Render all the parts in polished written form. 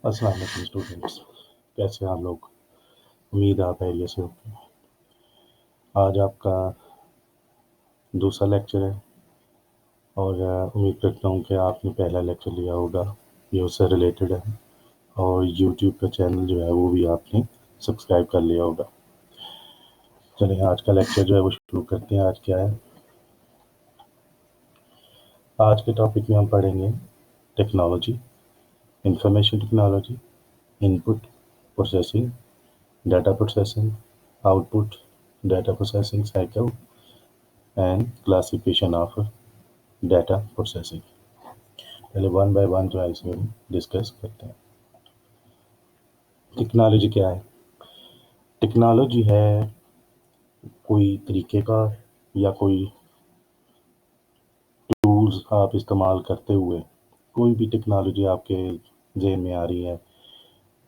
अस्सलाम वालेकुम स्टूडेंट्स, कैसे हैं आप लोग? उम्मीद है आप खैरियत से होंगे। आज आपका दूसरा लेक्चर है और उम्मीद करता हूँ कि आपने पहला लेक्चर लिया होगा, ये उससे रिलेटेड है और यूट्यूब का चैनल जो है वो भी आपने सब्सक्राइब कर लिया होगा। चलिए आज का लेक्चर जो है वो शुरू करते हैं। आज क्या है? आज के टॉपिक में हम पढ़ेंगे technology, information technology, input processing, data processing, output data processing cycle and classification of data processing. पहले वन बाय वन जो है इसमें हम डिस्कस करते हैं। टेक्नोलॉजी क्या है? टेक्नोलॉजी है कोई तरीके का या कोई टूल्स आप इस्तेमाल करते हुए कोई भी टेक्नोलॉजी आपके जहन में आ रही है,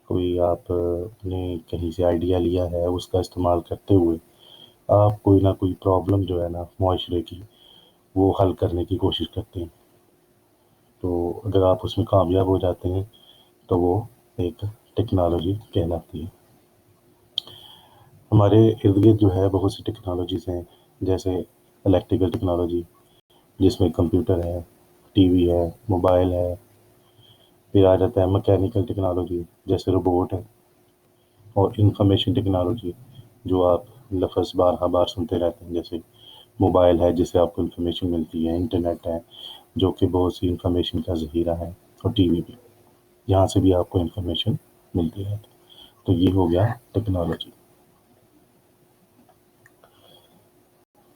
कोई आपने कहीं से आइडिया लिया है, उसका इस्तेमाल करते हुए आप कोई ना कोई प्रॉब्लम जो है ना मुआशरे की, वो हल करने की कोशिश करते हैं। तो अगर आप उसमें कामयाब हो जाते हैं तो वो एक टेक्नोलॉजी कहलाती है। हमारे इर्द गिर्द जो है बहुत सी टेक्नोलॉजीज़ हैं, जैसे इलेक्ट्रिकल टेक्नोलॉजी जिसमें कंप्यूटर है, टीवी है, मोबाइल है। फिर आ जाता है मैकेनिकल टेक्नोलॉजी जैसे रोबोट है, और इंफॉर्मेशन टेक्नोलॉजी जो आप लफ्ज़ बार बार सुनते रहते हैं, जैसे मोबाइल है जिससे आपको इन्फॉर्मेशन मिलती है, इंटरनेट है जो कि बहुत सी इन्फॉर्मेशन का ज़ख़ीरा है, और टीवी भी, यहाँ से भी आपको इन्फॉर्मेशन मिलती है। तो ये हो गया टेक्नोलॉजी।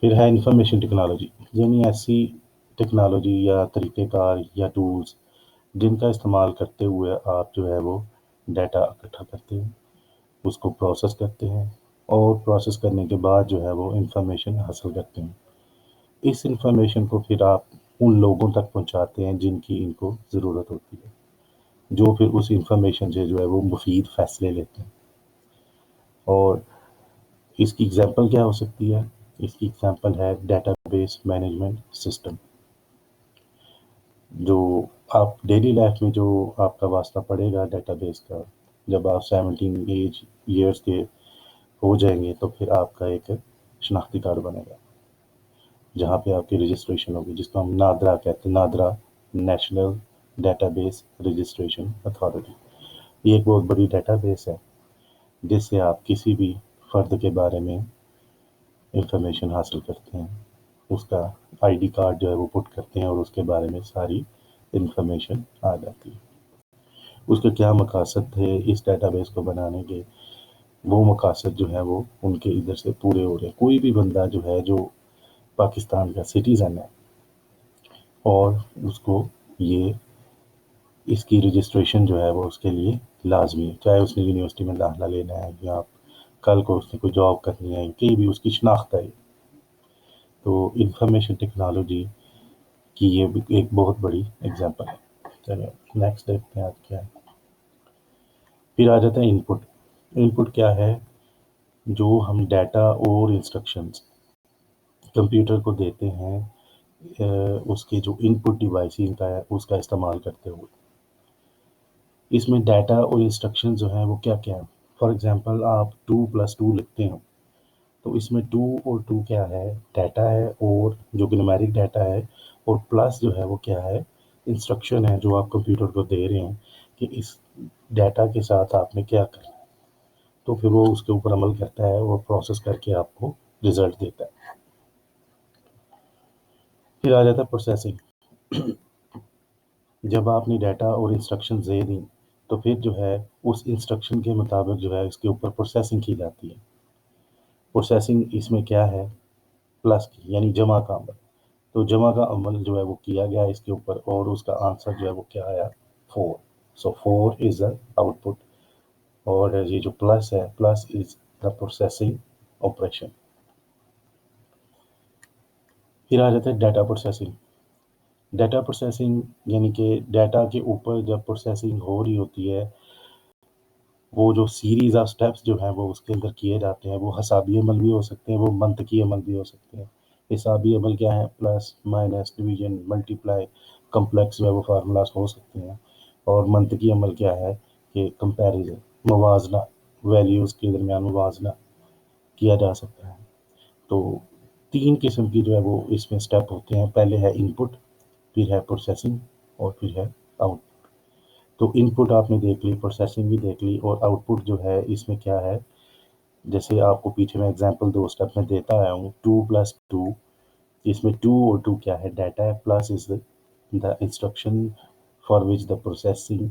फिर है इंफॉर्मेशन टेक्नोलॉजी, यानी ऐसी टेक्नोलॉजी या तरीक़ेकार या टूल्स जिनका इस्तेमाल करते हुए आप जो है वो डाटा इकट्ठा करते हैं, उसको प्रोसेस करते हैं और प्रोसेस करने के बाद जो है वो इंफॉर्मेशन हासिल करते हैं। इस इंफॉर्मेशन को फिर आप उन लोगों तक पहुंचाते हैं जिनकी इनको ज़रूरत होती है, जो फिर उस इंफॉर्मेशन से जो है वो मुफीद फ़ैसले लेते हैं। और इसकी एग्जांपल क्या हो सकती है? इसकी एग्जांपल है डेटाबेस मैनेजमेंट सिस्टम। जो आप डेली लाइफ में जो आपका वास्ता पड़ेगा डेटाबेस का, जब आप 17 ईयर्स के हो जाएंगे तो फिर आपका एक शनाख्ती कार्ड बनेगा, जहाँ पे आपकी रजिस्ट्रेशन होगी, जिसको हम नादरा कहते हैं, NADRA national database registration authority. ये एक बहुत बड़ी डेटाबेस है जिससे आप किसी भी फ़र्द के बारे में इंफॉर्मेशन हासिल करते हैं, उसका आईडी कार्ड जो है वो पुट करते हैं और उसके बारे में सारी इंफॉर्मेशन आ जाती है। उसके क्या मकासद थे इस डेटाबेस को बनाने के, वो मकासद जो है वो उनके इधर से पूरे हो रहे हैं। कोई भी बंदा जो है जो पाकिस्तान का सिटीज़न है और उसको ये इसकी रजिस्ट्रेशन जो है वो उसके लिए लाजमी है, चाहे उसने यूनिवर्सिटी में दाखिला लेना है या कल को उसने कोई जॉब करनी है, कहीं भी उसकी शनाख्त है। तो इंफॉर्मेशन टेक्नोलॉजी की ये भी एक बहुत बड़ी एग्जांपल है। चलिए नेक्स्ट देखते हैं आज क्या है। फिर आ जाता है इनपुट। इनपुट क्या है? जो हम डाटा और इंस्ट्रक्शंस कंप्यूटर को देते हैं, उसके जो इनपुट डिवाइस का है उसका इस्तेमाल करते हुए, इसमें डाटा और इंस्ट्रक्शन जो है वो क्या क्या है। फॉर एग्जांपल आप 2+2 लिखते हो, तो इसमें 2 और 2 क्या है? डाटा है, और जो न्यूमेरिक डाटा है, और प्लस जो है वो क्या है? इंस्ट्रक्शन है जो आप कंप्यूटर को दे रहे हैं कि इस डाटा के साथ आपने क्या करना है। तो फिर वो उसके ऊपर अमल करता है और प्रोसेस करके आपको रिजल्ट देता है। फिर आ जाता है प्रोसेसिंग। जब आपने डाटा और इंस्ट्रक्शन दे दी तो फिर जो है उस इंस्ट्रक्शन के मुताबिक जो है इसके ऊपर प्रोसेसिंग की जाती है। प्रोसेसिंग इसमें क्या है? प्लस की, यानी जमा का अमल। तो जमा का अमल जो है वो किया गया इसके ऊपर और उसका आंसर जो है वो क्या आया? 4। सो 4 इज़ द आउटपुट, और ये जो प्लस है, plus is the processing operation. फिर आ जाता है डाटा प्रोसेसिंग। डाटा प्रोसेसिंग यानी कि डाटा के ऊपर जब प्रोसेसिंग हो रही होती है, वो जो सीरीज़ ऑफ स्टेप्स जो हैं वो उसके अंदर किए जाते हैं, वो हिसाबी अमल भी हो सकते हैं, वो मंतकी अमल भी हो सकते हैं। हिसाबी अमल क्या है? Plus minus division multiply, complex जो है वो फार्मूलाज हो सकते हैं। और मंतकी अमल क्या है کہ कंपैरिजन موازنہ ویلیوز کے درمیان موازنہ کیا جا سکتا ہے. تو 3 قسم کی جو ہے وہ اس میں سٹیپ ہوتے ہیں. پہلے ہے ان پٹ، پھر ہے پروسیسنگ اور پھر ہے آؤٹ. تو ان پٹ آپ نے دیکھ لی، پروسیسنگ بھی دیکھ لی، اور آؤٹ پٹ جو ہے اس میں کیا ہے، جیسے آپ کو پیچھے میں ایگزامپل 2 سٹیپ میں دیتا آیا ہوں. 2+2، اس میں 2 اور 2 کیا ہے، ڈیٹا ہے، plus is the instruction for which the processing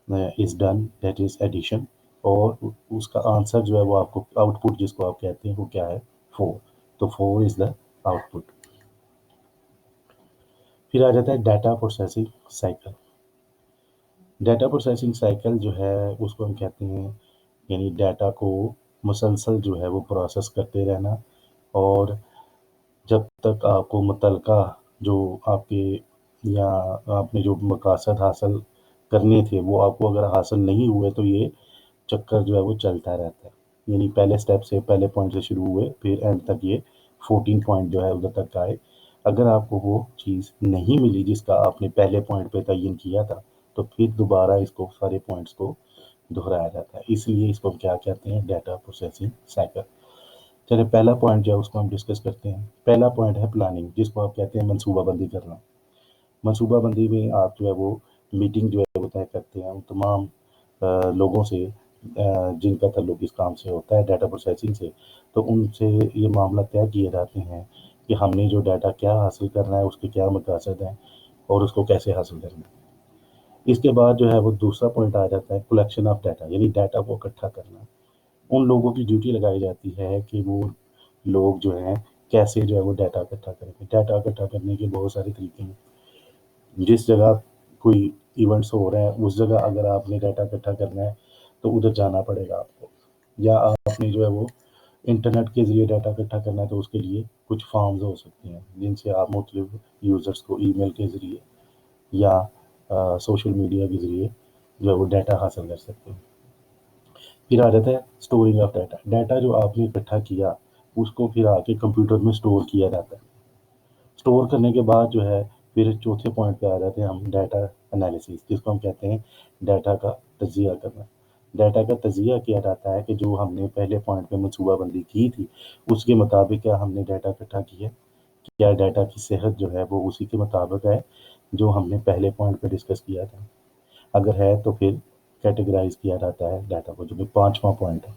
is done, that is addition. اور اس کا آنسر جو ہے وہ آپ کو آؤٹ پٹ جس کو آپ کہتے ہیں وہ کیا ہے، 4. تو 4 از دا آؤٹ پٹ. پھر آ جاتا ہے data processing cycle. Data processing cycle جو ہے اس کو ہم کہتے ہیں یعنی ڈیٹا کو مسلسل جو ہے وہ پروسیس کرتے رہنا، اور جب تک آپ کو متعلقہ جو آپ کے یا آپ نے جو مقاصد حاصل کرنے تھے وہ آپ کو اگر حاصل نہیں ہوئے تو یہ چکر جو ہے وہ چلتا رہتا ہے. یعنی پہلے سٹیپ سے، پہلے پوائنٹ سے شروع ہوئے، پھر اینڈ تک یہ 14 پوائنٹ جو ہے ادھر تک آئے. اگر آپ کو وہ چیز نہیں ملی جس کا آپ نے پہلے پوائنٹ پہ تعین کیا تھا تو پھر دوبارہ اس کو سارے پوائنٹس کو دہرایا جاتا ہے. اس لیے اس کو ہم کیا کہتے ہیں، ڈیٹا پروسیسنگ سائیکل. چلے پہلا پوائنٹ جو ہے اس کو ہم ڈسکس کرتے ہیں. پہلا پوائنٹ ہے پلاننگ، جس کو آپ کہتے ہیں منصوبہ بندی کرنا. منصوبہ بندی میں آپ جو ہے وہ میٹنگ جو ہے وہ طے کرتے ہیں ان تمام لوگوں سے جن کا تعلق اس کام سے ہوتا ہے، ڈیٹا پروسیسنگ سے. تو ان سے یہ معاملہ طے کیے جاتے ہیں کہ ہم نے جو ڈیٹا کیا حاصل کرنا ہے، اس کے کیا مقاصد ہیں اور اس کو کیسے حاصل کرنا ہے. اس کے بعد جو ہے وہ دوسرا پوائنٹ آ جاتا ہے کلیکشن آف ڈیٹا، یعنی ڈیٹا کو اکٹھا کرنا. ان لوگوں کی ڈیوٹی لگائی جاتی ہے کہ وہ لوگ جو ہیں کیسے جو ہے وہ ڈیٹا اکٹھا کریں گے. ڈیٹا اکٹھا کرنے کے بہت سارے طریقے ہیں. جس جگہ کوئی ایونٹس ہو رہے ہیں اس جگہ اگر آپ نے ڈیٹا اکٹھا کرنا ہے تو ادھر جانا پڑے گا آپ کو، یا آپ نے جو ہے وہ انٹرنیٹ کے ذریعے ڈیٹا اکٹھا کرنا ہے تو اس کے لیے کچھ فارمز ہو سکتے ہیں جن سے آپ مختلف یوزرس کو ای میل کے ذریعے یا سوشل میڈیا کے ذریعے جو ہے وہ ڈیٹا حاصل کر سکتے ہیں. پھر آ جاتا ہے اسٹورنگ آف ڈیٹا. ڈیٹا جو آپ نے اکٹھا کیا اس کو پھر آ کے کمپیوٹر میں اسٹور کیا جاتا ہے. اسٹور کرنے کے بعد جو ہے پھر چوتھے پوائنٹ پہ آ جاتے ہیں ہم ڈیٹا انالیسس، جس کو ہم کہتے ہیں ڈیٹا کا تجزیہ کرنا. ڈیٹا کا تجزیہ کیا جاتا ہے کہ جو ہم نے پہلے پوائنٹ پہ منصوبہ بندی کی تھی اس کے مطابق کیا ہم نے ڈیٹا اکٹھا کیا، کیا ڈیٹا کی صحت جو ہے وہ اسی کے مطابق ہے جو ہم نے پہلے پوائنٹ پہ ڈسکس کیا تھا. اگر ہے تو پھر کیٹیگرائز کیا جاتا ہے ڈیٹا کو، جو کہ 5واں پوائنٹ ہے.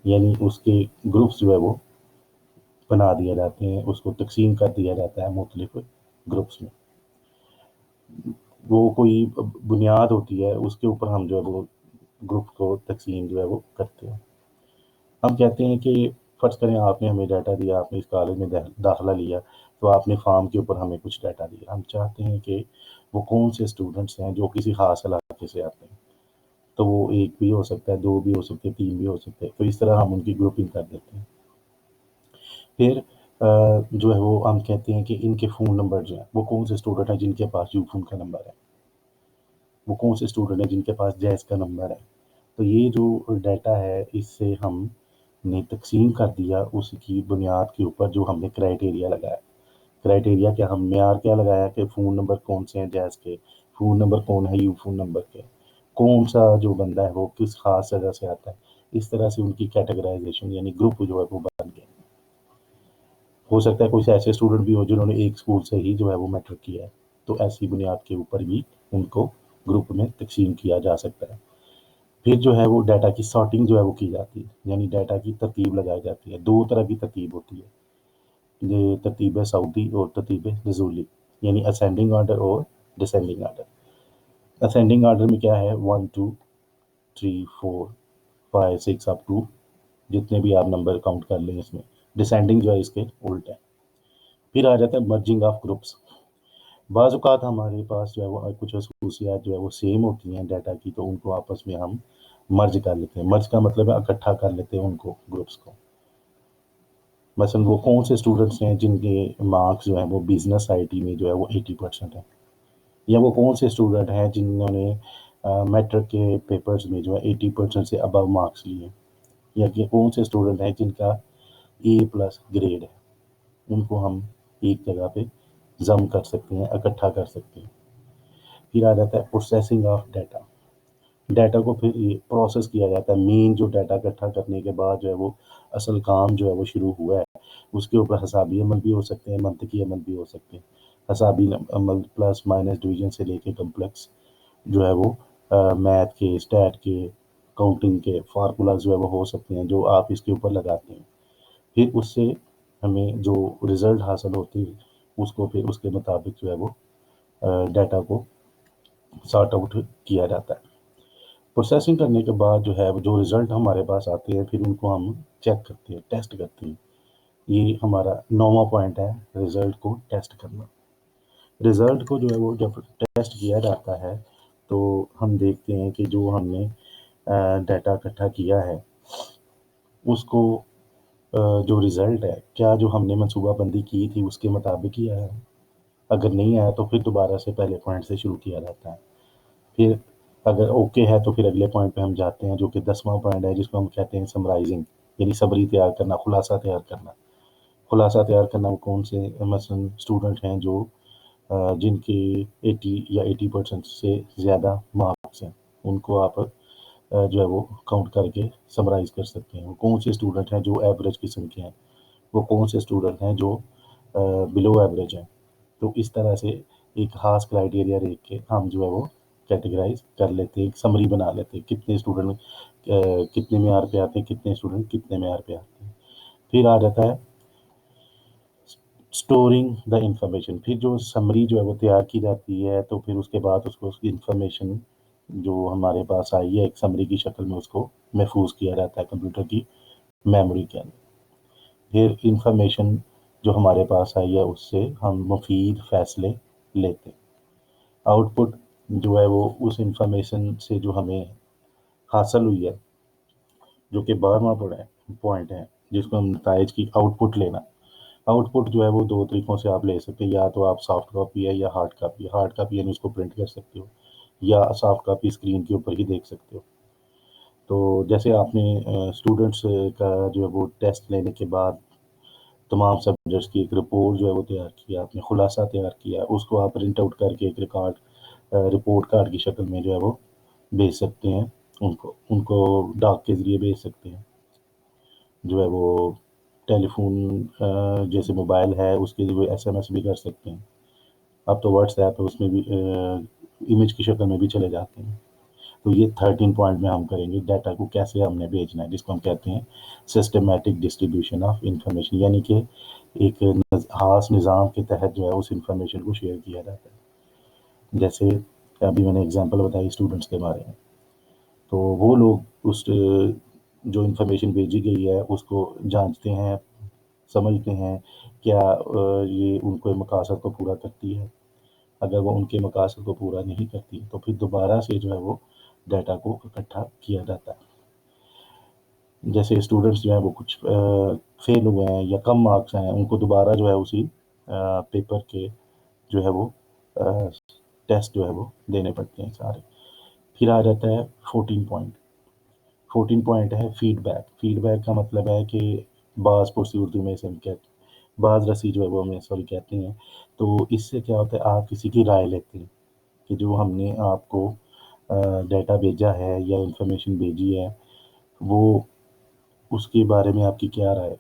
یعنی اس کے گروپس جو ہے وہ بنا دیے جاتے ہیں، اس کو تقسیم کر دیا جاتا ہے مختلف گروپس میں. وہ کوئی بنیاد ہوتی ہے اس کے اوپر ہم جو ہے وہ گروپ کو تقسیم جو ہے وہ کرتے ہیں. ہم کہتے ہیں کہ فرض کریں آپ نے ہمیں ڈیٹا دیا، آپ نے اس کالج میں داخلہ لیا تو آپ نے فارم کے اوپر ہمیں کچھ ڈیٹا دیا. ہم چاہتے ہیں کہ وہ کون سے اسٹوڈنٹس ہیں جو کسی خاص علاقے سے آتے ہیں. تو وہ 1 بھی ہو سکتا ہے، 2 بھی ہو سکتے ہیں، 3 بھی ہو سکتے ہیں. تو اس طرح ہم ان کی گروپنگ کر دیتے ہیں. پھر جو ہے وہ ہم کہتے ہیں کہ ان کے فون نمبر جو ہیں وہ کون سے اسٹوڈنٹ ہیں جن کے پاس یو فون کا نمبر ہے، وہ کون سے اسٹوڈنٹ ہیں جن کے پاس جیز کا نمبر ہے. تو یہ جو ڈیٹا ہے اس سے ہم نے تقسیم کر دیا اس کی بنیاد کے اوپر جو ہم نے کرائٹیریا لگایا. کرائٹیریا کیا، ہم معیار کیا لگایا کہ فون نمبر کون سے ہیں جیز کے، فون نمبر کون ہے یو فون نمبر کے، کون سا جو بندہ ہے وہ کس خاص جگہ سے آتا ہے. اس طرح سے ان کی کیٹیگرائزیشن یعنی گروپ جو ہے وہ بن گیا. ہو سکتا ہے کچھ ایسے اسٹوڈنٹ بھی ہو جنہوں نے ایک اسکول سے ہی جو ہے وہ میٹرک کیا ہے، تو ایسی بنیاد کے اوپر بھی ان کو گروپ میں تقسیم کیا جا سکتا ہے. پھر جو ہے وہ ڈیٹا کی سارٹنگ جو ہے وہ کی جاتی ہے، یعنی ڈیٹا کی ترتیب لگائی جاتی ہے. 2 طرح کی ترتیب ہوتی ہے، یہ ترتیب صعودی اور ترتیب نزولی، یعنی اسینڈنگ آرڈر اور ڈسینڈنگ آرڈر. اسینڈنگ آرڈر میں کیا ہے، 1 2 3 4 5 6 اپ ٹو جتنے بھی آپ نمبر کاؤنٹ کر لیں. اس میں ڈسینڈنگ جو ہے اس کے الٹ ہے. پھر آ جاتا ہے مرجنگ آف گروپس. بعض اوقات ہمارے پاس جو ہے وہ کچھ خصوصیات جو ہے وہ سیم ہوتی ہیں ڈیٹا کی، تو ان کو آپس میں ہم مرج کر لیتے ہیں. مرج کا مطلب ہے اکٹھا کر لیتے ہیں ان کو گروپس کو. مثلا وہ کون سے اسٹوڈنٹس ہیں جن کے مارکس جو ہیں وہ بزنس آئی ٹی میں جو ہے وہ 80% ہیں، یا وہ کون سے اسٹوڈنٹ ہیں جنہوں نے میٹرک کے پیپرز میں جو ہے 80% سے ابو مارکس لیے، یا کہ کون سے اسٹوڈنٹ ہیں جن کا A+ گریڈ ہے. ان کو ہم ایک جگہ پہ ضم کر سکتے ہیں، اکٹھا کر سکتے ہیں. پھر آ جاتا ہے پروسیسنگ آف ڈیٹا. डाटा को फिर ये प्रोसेस किया जाता है। मेन जो डाटा इकट्ठा करने के बाद जो है वो असल काम जो है वो शुरू हुआ है, उसके ऊपर हिसाबी अमल भी हो सकते हैं, मंतकी अमल भी हो सकते हैं। हिसाबी अमल प्लस माइनस डिवीजन से लेके कम्प्लेक्स जो है वो मैथ के, स्टैट के, काउंटिंग के फार्मूलाज जो है वो हो सकते हैं, जो आप इसके ऊपर लगाते हैं। फिर उससे हमें जो रिज़ल्ट हासिल होते हैं, उसको फिर उसके मुताबिक जो है वो डाटा को सॉर्ट आउट किया जाता है। प्रोसेसिंग करने के बाद जो है वो जो रिज़ल्ट हमारे पास आते हैं, फिर उनको हम चेक करते हैं, टेस्ट करते हैं। ये हमारा 9वां पॉइंट है, रिज़ल्ट को टेस्ट करना। रिज़ल्ट को जो है वो जब टेस्ट किया जाता है, तो हम देखते हैं कि जो हमने डाटा इकट्ठा किया है, उसको जो रिज़ल्ट है, क्या जो हमने मनसूबाबंदी की थी उसके मुताबिक ही आया है? अगर नहीं आया तो फिर दोबारा से पहले पॉइंट से शुरू किया जाता है। फिर अगर ओके है तो फिर अगले पॉइंट पे हम जाते हैं, जो कि 10वां पॉइंट है, जिसको हम कहते हैं समराइजिंग, यानी समरी तैयार करना, खुलासा तैयार करना। खुलासा तैयार करना वो कौन से मसलन स्टूडेंट हैं जो जिनके 80 या 80% से ज़्यादा मार्क्स हैं, उनको आप जो है वो काउंट करके समराइज़ कर सकते हैं। वो कौन से स्टूडेंट हैं जो एवरेज किस्म के हैं, वो कौन से स्टूडेंट हैं जो बिलो एवरेज हैं। तो इस तरह से एक ख़ास क्राइटेरिया देख के हम जो है वो कैटेगराइज़ कर लेते हैं, एक समरी बना लेते हैं, कितने स्टूडेंट कितने मेयार पे आते हैं, कितने स्टूडेंट कितने मेयार पे आते हैं। फिर आ जाता है स्टोरिंग द इंफॉर्मेशन। फिर जो समरी जो है वो तैयार की जाती है, तो फिर उसके बाद उसको उसकी इंफॉर्मेशन जो हमारे पास आई है एक समरी की शक्ल में, उसको महफूज किया जाता है कंप्यूटर की मेमोरी के अंदर। फिर इंफॉर्मेशन जो हमारे पास आई है उससे हम मुफीद फैसले लेते हैं। आउटपुट जो है वो उस इंफॉर्मेशन से जो हमें हासिल हुई है, जो कि 12वां पॉइंट है, जिसको हम नताइज की आउटपुट लेना। आउटपुट जो है वो दो तरीक़ों से आप ले सकते हैं, या तो आप सॉफ्ट कॉपी है या हार्ड कॉपी है। हार्ड कॉपी यानी उसको प्रिंट कर सकते हो, या सॉफ्ट कॉपी स्क्रीन के ऊपर ही देख सकते हो। तो जैसे आपने स्टूडेंट्स का जो है वो टेस्ट लेने के बाद तमाम सब्जेक्ट्स की एक रिपोर्ट जो है वो तैयार किया, आपने खुलासा तैयार किया, उसको आप प्रिंट आउट करके एक रिपोर्ट कार्ड की शक्ल में जो है वो भेज सकते हैं उनको उनको डाक के ज़रिए भेज सकते हैं। जो है वो टेलीफ़ोन जैसे मोबाइल है उसके ज़रिए एसएमएस भी कर सकते हैं। अब तो व्हाट्सएप है, उसमें भी इमेज की शक्ल में भी चले जाते हैं। तो ये 13 पॉइंट में हम करेंगे डाटा को कैसे हमने भेजना है, जिसको हम कहते हैं सिस्टमैटिक डिस्ट्रीब्यूशन ऑफ इंफॉर्मेशन, यानी कि एक ख़ास निज़ाम के तहत जो है उस इंफॉर्मेशन को शेयर किया जाता है। जैसे अभी मैंने एग्जांपल बताई स्टूडेंट्स के बारे में, तो वो लोग उस जो इंफॉर्मेशन भेजी गई है उसको जांचते हैं, समझते हैं क्या ये उनके मकासद को पूरा करती है। अगर वो उनके मकासद को पूरा नहीं करती तो फिर दोबारा से जो है वो डाटा को इकट्ठा किया जाता है। जैसे स्टूडेंट्स जो हैं वो कुछ फेल हुए हैं या कम मार्क्स हैं, उनको दोबारा जो है उसी पेपर के जो है वो टेस्ट जो है वो देने पड़ते हैं सारे। फिर आ जाता है 14 पॉइंट। 14 पॉइंट है फीडबैक। फीडबैक का मतलब है कि बाज़ पुरसी उर्दू में इसे हम कहते हैं, बाज़ रसी जो है वो हमें सॉरी कहते हैं। तो इससे क्या होता है, आप किसी की राय लेते हैं कि जो हमने आपको डाटा भेजा है या इंफॉर्मेशन भेजी है, वो उसके बारे में आपकी क्या राय है?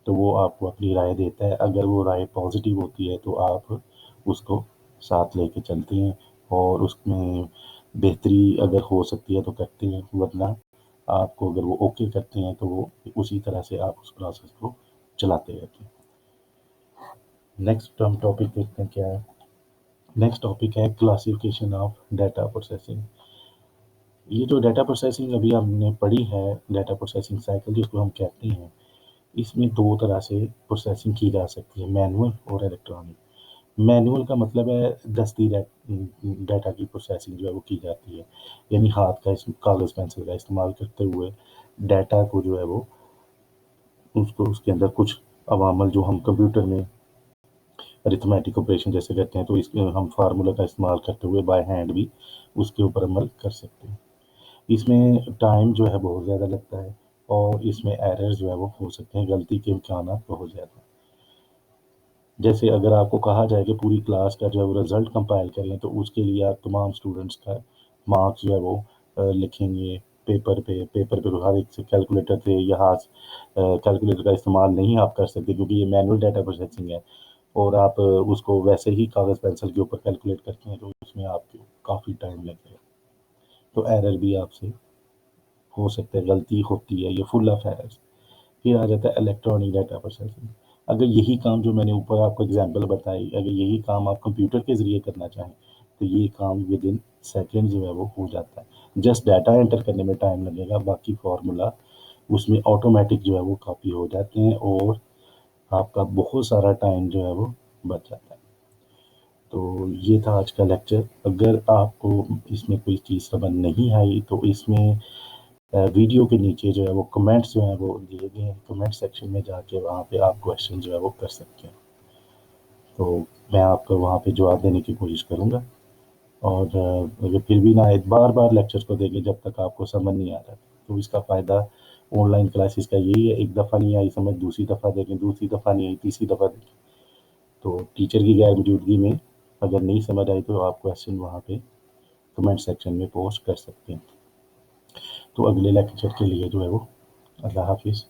तो वो आपको अपनी राय देता है। अगर वो राय पॉज़िटिव होती है तो आप उसको साथ लेके चलते हैं और उसमें बेहतरी अगर हो सकती है तो करते हैं, वरना आपको अगर वो ओके करते हैं तो वो उसी तरह से आप उस प्रोसेस को चलाते रहते हैं। नेक्स्ट हम टॉपिक देखते हैं क्या है। नेक्स्ट टॉपिक है क्लासिफिकेशन ऑफ डाटा प्रोसेसिंग। ये जो डाटा प्रोसेसिंग अभी हमने पढ़ी है, डाटा प्रोसेसिंग साइकिल जिसको हम कहते हैं, इसमें 2 तरह से प्रोसेसिंग की जा सकती है, मैनुअल और इलेक्ट्रॉनिक। मैनुअल का मतलब है दस्ती डाटा की प्रोसेसिंग जो है वो की जाती है, यानी हाथ का कागज़ पेंसिल का इस्तेमाल करते हुए डाटा को जो है वो उसको उसके अंदर कुछ अवामल जो हम कंप्यूटर में अरिथमेटिक ऑपरेशन जैसे करते हैं, तो इसमें हम फार्मूला का इस्तेमाल करते हुए बाय हैंड भी उसके ऊपर अमल कर सकते हैं। इसमें टाइम जो है बहुत ज़्यादा लगता है और इसमें एरर्स जो है वो हो सकते हैं, गलती के इम्कानात बहुत ज़्यादा। जैसे अगर आपको कहा जाए कि पूरी क्लास का जो है वो रिज़ल्ट कंपाइल करें, तो उसके लिए आप तमाम स्टूडेंट्स का मार्क्स जो है वो लिखेंगे पेपर पे हर एक से कैलकुलेटर से या हाथ कैलकुलेटर का इस्तेमाल नहीं आप कर सकते, क्योंकि ये मैनुअल डाटा प्रोसेसिंग है और आप उसको वैसे ही कागज़ पेंसिल के ऊपर कैलकुलेट करते हैं, तो उसमें आपको काफ़ी टाइम लगेगा। तो एरर भी आपसे हो सकता है, गलती होती है, ये फुल ऑफ एरर्स। फिर आ जाता है इलेक्ट्रॉनिक डाटा प्रोसेसिंग। अगर यही काम जो मैंने ऊपर आपको एग्जांपल बताई, अगर यही काम आप कंप्यूटर के ज़रिए करना चाहें, तो ये काम विदिन सेकंड जो है वो हो जाता है। जस्ट डाटा एंटर करने में टाइम लगेगा, बाकी फार्मूला उसमें ऑटोमेटिक जो है वो कॉपी हो जाते हैं और आपका बहुत सारा टाइम जो है वो बच जाता है। तो ये था आज का लेक्चर। अगर आपको इसमें कोई चीज़ समझ नहीं आई तो इसमें वीडियो के नीचे जो है वो कमेंट्स जो हैं वो दिए गए हैं, कमेंट सेक्शन में जाके वहाँ पे आप क्वेश्चन जो है वो कर सकते हैं। तो मैं आपको वहाँ पे जवाब देने की कोशिश करूँगा। और अगर फिर भी ना आए, बार-बार लेक्चर्स को देखें जब तक आपको समझ नहीं आ रहा। तो इसका फ़ायदा ऑनलाइन क्लासेस का यही है, एक दफ़ा नहीं आई समझ, दूसरी दफ़ा देखें, दूसरी दफ़ा नहीं आई, तीसरी दफ़ा देखें। तो टीचर की गैर मौजूदगी में अगर नहीं समझ आई तो आप क्वेश्चन वहाँ पे कमेंट सेक्शन में पोस्ट कर सकते हैं। तो अगले लेक्चर के लिए जो है वो अल्लाह हाफ़िज़।